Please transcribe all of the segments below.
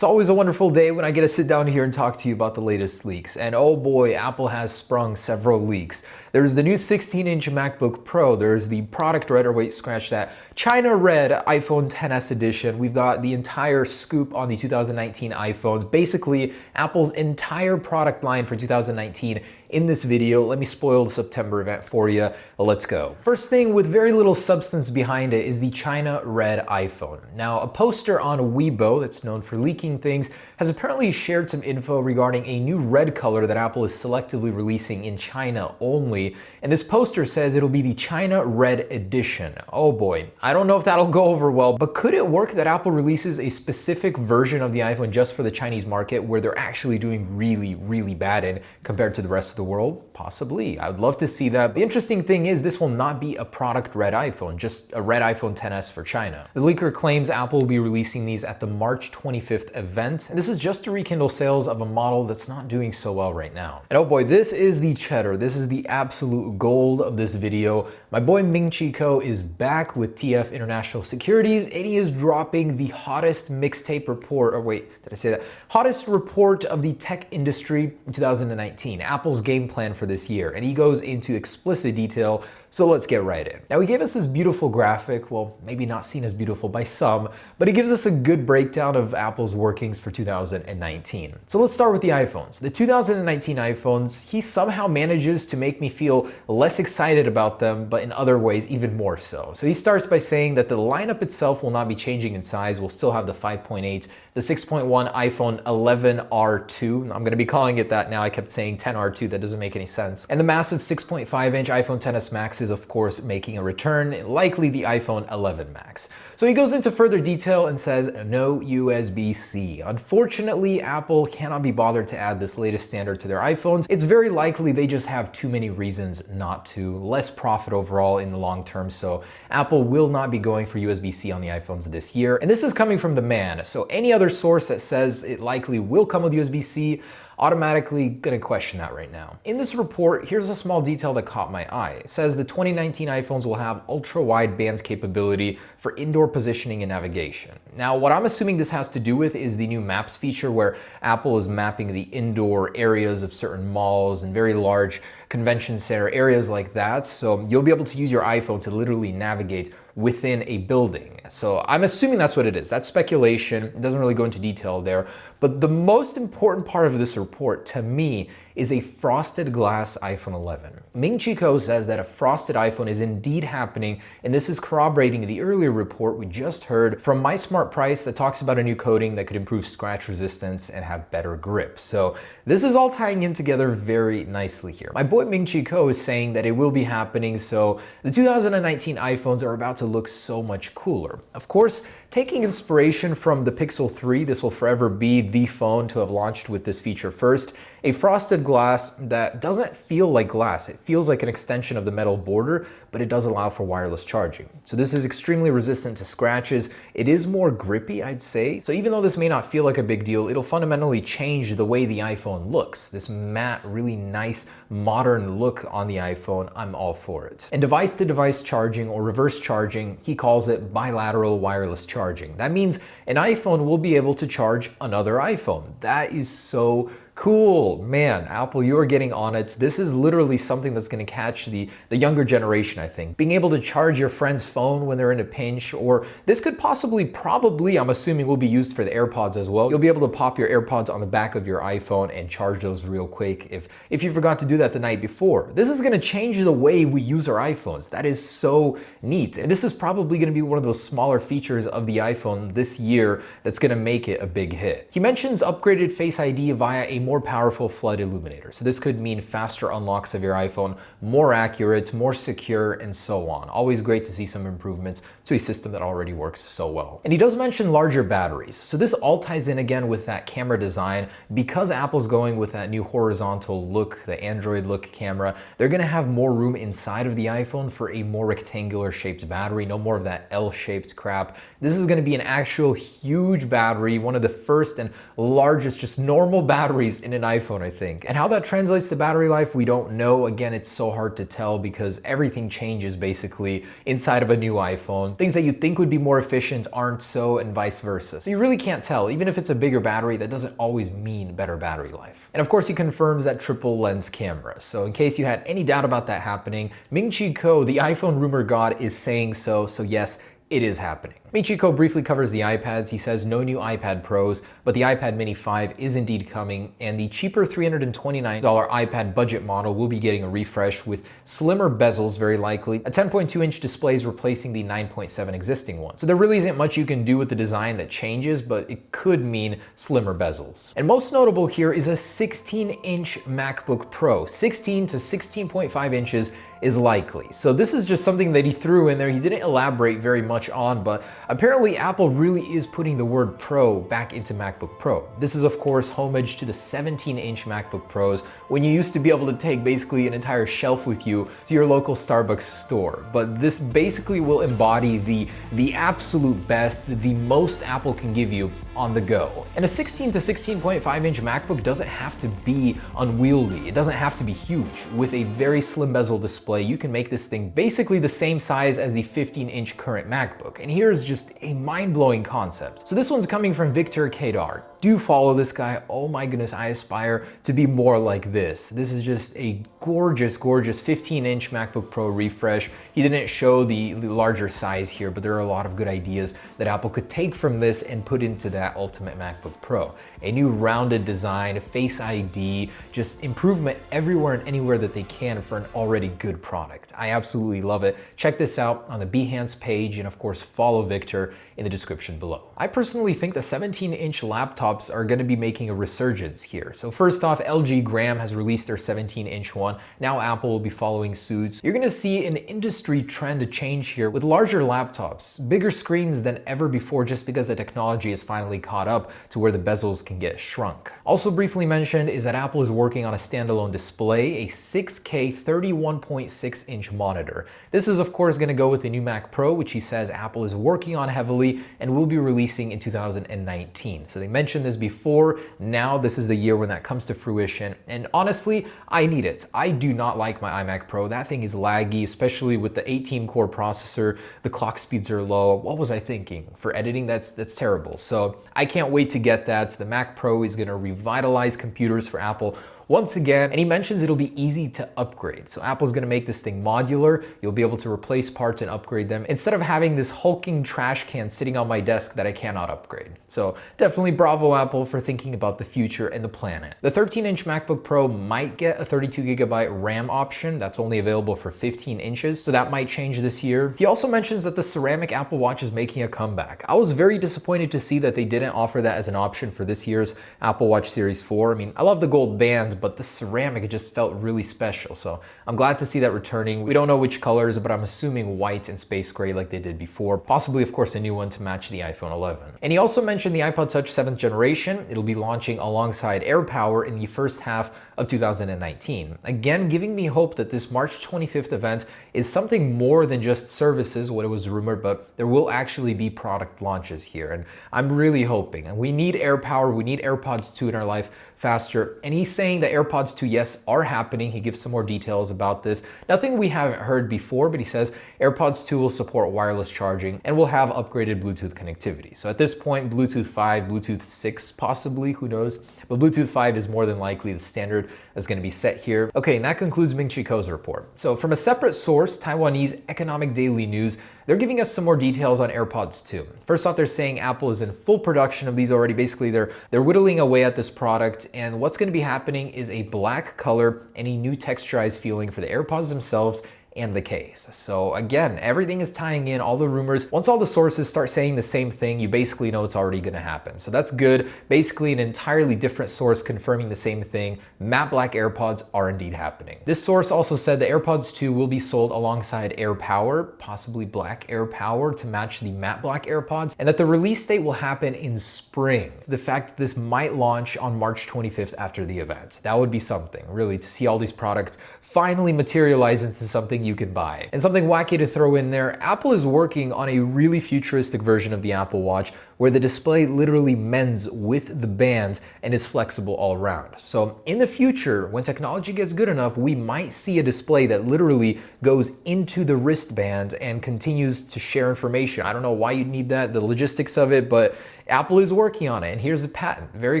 It's always a wonderful day when I get to sit down here and talk to you about the latest leaks. And oh boy, Apple has sprung several leaks. There's the new 16-inch MacBook Pro. There's the product red, or wait, scratch that, China red iPhone XS edition. We've got the entire scoop on the 2019 iPhones. Basically, Apple's entire product line for 2019 in this video. Let me spoil the September event for you. Let's go. First thing with very little substance behind it is the China red iPhone. Now, a poster on Weibo that's known for leaking things has apparently shared some info regarding a new red color that Apple is selectively releasing in China only. And this poster says it'll be the China red edition. Oh boy, I don't know if that'll go over well, but could it work that Apple releases a specific version of the iPhone just for the Chinese market where they're actually doing really bad in compared to the rest of the world? Possibly. I would love to see that. The interesting thing is this will not be a product red iPhone, just a red iPhone XS for China. The leaker claims Apple will be releasing these at the March 25th event, and this is just to rekindle sales of a model that's not doing so well right now. And oh boy, this is the cheddar. This is the absolute gold of this video. My boy Ming Chi Kuo is back with TF International Securities, and he is dropping the hottest mixtape report, or wait, did I say that? Hottest report of the tech industry in 2019, Apple's game plan for this year, and he goes into explicit detail, so let's get right in. Now, he gave us this beautiful graphic, well, maybe not seen as beautiful by some, but he gives us a good breakdown of Apple's workings for 2019. So let's start with the iPhones. The 2019 iPhones, he somehow manages to make me feel less excited about them, but in other ways even more so. So he starts by saying that the lineup itself will not be changing in size. We'll still have the 5.8, the 6.1 iPhone 11R2. I'm gonna be calling it that now. I kept saying 10R2, that doesn't make any sense. And the massive 6.5-inch iPhone XS Max is of course making a return, likely the iPhone 11 Max. So he goes into further detail and says no USB-C. Unfortunately, Apple cannot be bothered to add this latest standard to their iPhones. It's very likely they just have too many reasons not to. Less profit overall in the long term, so Apple will not be going for USB-C on the iPhones this year. And this is coming from the man, so any other source that says it likely will come with USB-C, automatically gonna question that right now. In this report, here's a small detail that caught my eye. It says the 2019 iPhones will have ultra-wide band capability for indoor positioning and navigation. Now, what I'm assuming this has to do with is the new Maps feature where Apple is mapping the indoor areas of certain malls and very large convention center areas like that. So you'll be able to use your iPhone to literally navigate within a building. So I'm assuming that's what it is. That's speculation. It doesn't really go into detail there. But the most important part of this report to me is a frosted glass iPhone 11. Ming Chi Kuo says that a frosted iPhone is indeed happening, and this is corroborating the earlier report we just heard from My Smart Price that talks about a new coating that could improve scratch resistance and have better grip. So this is all tying in together very nicely here. My boy Ming Chi Kuo is saying that it will be happening, so the 2019 iPhones are about to look so much cooler. Of course, taking inspiration from the Pixel 3, this will forever be the phone to have launched with this feature first. A frosted glass that doesn't feel like glass. It feels like an extension of the metal border, but it does allow for wireless charging. So this is extremely resistant to scratches. It is more grippy, I'd say. So even though this may not feel like a big deal, it'll fundamentally change the way the iPhone looks. This matte, really nice, modern look on the iPhone, I'm all for it. And device-to-device charging or reverse charging, he calls it bilateral wireless charging. That means an iPhone will be able to charge another iPhone. That is so cool. Man, Apple, you are getting on it. This is literally something that's going to catch the younger generation, I think. Being able to charge your friend's phone when they're in a pinch, or this could probably, I'm assuming, will be used for the AirPods as well. You'll be able to pop your AirPods on the back of your iPhone and charge those real quick if you forgot to do that the night before. This is going to change the way we use our iPhones. That is so neat. And this is probably going to be one of those smaller features of the iPhone this year that's going to make it a big hit. He mentions upgraded Face ID via a more powerful flood illuminator. So this could mean faster unlocks of your iPhone, more accurate, more secure, and so on. Always great to see some improvements to a system that already works so well. And he does mention larger batteries. So this all ties in again with that camera design. Because Apple's going with that new horizontal look, the Android look camera, they're gonna have more room inside of the iPhone for a more rectangular shaped battery, no more of that L-shaped crap. This is gonna be an actual huge battery, one of the first and largest just normal batteries inches in an iPhone, I think. And how that translates to battery life, we don't know. Again, it's so hard to tell because everything changes basically inside of a new iPhone. Things that you think would be more efficient aren't so, and vice versa. So you really can't tell. Even if it's a bigger battery, that doesn't always mean better battery life. And of course, he confirms that triple lens camera. So in case you had any doubt about that happening, Ming-Chi Kuo, the iPhone rumor god, is saying so. So yes, it is happening. Ming-Chi Kuo briefly covers the iPads. He says no new iPad Pros, but the iPad Mini 5 is indeed coming, and the cheaper $329 iPad budget model will be getting a refresh with slimmer bezels, very likely. A 10.2-inch display is replacing the 9.7 existing one. So there really isn't much you can do with the design that changes, but it could mean slimmer bezels. And most notable here is a 16-inch MacBook Pro. 16 to 16.5 inches is likely. So this is just something that he threw in there. He didn't elaborate very much on, but apparently Apple really is putting the word Pro back into MacBook Pro. This is of course homage to the 17-inch MacBook Pros when you used to be able to take basically an entire shelf with you to your local Starbucks store. But this basically will embody the absolute best, the most Apple can give you on the go. And a 16 to 16.5 inch MacBook doesn't have to be unwieldy. It doesn't have to be huge. With a very slim bezel display, you can make this thing basically the same size as the 15-inch current MacBook. And here's just a mind-blowing concept. So this one's coming from Victor Kedar. Do follow this guy. Oh my goodness, I aspire to be more like this. This is just a gorgeous, gorgeous 15-inch MacBook Pro refresh. He didn't show the larger size here, but there are a lot of good ideas that Apple could take from this and put into that ultimate MacBook Pro. A new rounded design, Face ID, just improvement everywhere and anywhere that they can for an already good product. I absolutely love it. Check this out on the Behance page, and of course follow Victor in the description below. I personally think the 17-inch laptops are going to be making a resurgence here. So first off, LG Gram has released their 17-inch one. Now Apple will be following suit. You're going to see an industry trend change here with larger laptops, bigger screens than ever before, just because the technology has finally caught up to where the bezels can get shrunk. Also briefly mentioned is that Apple is working on a standalone display, a 6K 31.6-inch monitor. This is of course going to go with the new Mac Pro, which he says Apple is working on heavily and will be releasing in 2019. So they mentioned this before. Now this is the year when that comes to fruition, and honestly, I need it. I do not like my iMac Pro. That thing is laggy, especially with the 18-core processor. The clock speeds are low. What was I thinking? For editing, that's terrible. So I can't wait to get that. The Mac Pro is going to revitalize computers for Apple once again, and he mentions it'll be easy to upgrade. So Apple's gonna make this thing modular. You'll be able to replace parts and upgrade them instead of having this hulking trash can sitting on my desk that I cannot upgrade. So definitely bravo Apple for thinking about the future and the planet. The 13-inch MacBook Pro might get a 32GB RAM option. That's only available for 15 inches, so that might change this year. He also mentions that the ceramic Apple Watch is making a comeback. I was very disappointed to see that they didn't offer that as an option for this year's Apple Watch Series 4. I mean, I love the gold bands, but the ceramic just felt really special. So I'm glad to see that returning. We don't know which colors, but I'm assuming white and space gray like they did before. Possibly, of course, a new one to match the iPhone 11. And he also mentioned the iPod Touch 7th generation. It'll be launching alongside AirPower in the first half of 2019. Again, giving me hope that this March 25th event is something more than just services, what it was rumored, but there will actually be product launches here. And I'm really hoping. And we need AirPower, we need AirPods 2 in our life faster. And he's saying that AirPods 2, yes, are happening. He gives some more details about this. Nothing we haven't heard before, but he says AirPods 2 will support wireless charging and will have upgraded Bluetooth connectivity. So at this point, Bluetooth 5, Bluetooth 6 possibly, who knows? But Bluetooth 5 is more than likely the standard that's going to be set here. Okay, and that concludes Ming-Chi Kuo's report. So from a separate source, Taiwanese Economic Daily News, they're giving us some more details on AirPods 2. First off, they're saying Apple is in full production of these already. Basically, they're whittling away at this product, and what's going to be happening is a black color and a new texturized feeling for the AirPods themselves and the case. So again, everything is tying in, all the rumors. Once all the sources start saying the same thing, you basically know it's already going to happen. So that's good. Basically an entirely different source confirming the same thing. Matte black AirPods are indeed happening. This source also said the AirPods 2 will be sold alongside AirPower, possibly black AirPower to match the matte black AirPods, and that the release date will happen in spring. So the fact that this might launch on March 25th after the event, that would be something, really, to see all these products finally materialize into something you can buy. And something wacky to throw in there, Apple is working on a really futuristic version of the Apple Watch where the display literally mends with the band and is flexible all around. So in the future, when technology gets good enough, we might see a display that literally goes into the wristband and continues to share information. I don't know why you'd need that, the logistics of it, but Apple is working on it, and here's the patent. Very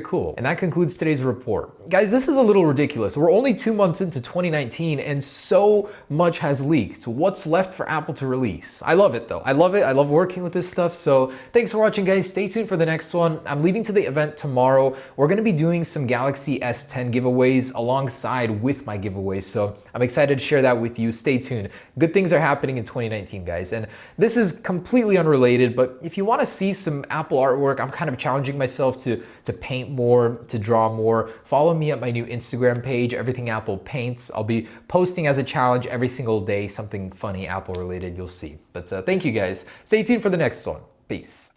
cool. And that concludes today's report. Guys, this is a little ridiculous. We're only 2 months into 2019, and so much has leaked. What's left for Apple to release? I love it, though. I love it. I love working with this stuff. So thanks for watching, guys. Stay tuned for the next one. I'm leaving to the event tomorrow. We're going to be doing some Galaxy S10 giveaways alongside with my giveaways, so I'm excited to share that with you. Stay tuned. Good things are happening in 2019, guys. And this is completely unrelated, but if you want to see some Apple artwork, I'm kind of challenging myself to paint more, to draw more. Follow me at my new Instagram page, Everything Apple Paints. I'll be posting as a challenge every single day, something funny Apple related, you'll see. But thank you, guys. Stay tuned for the next one. Peace.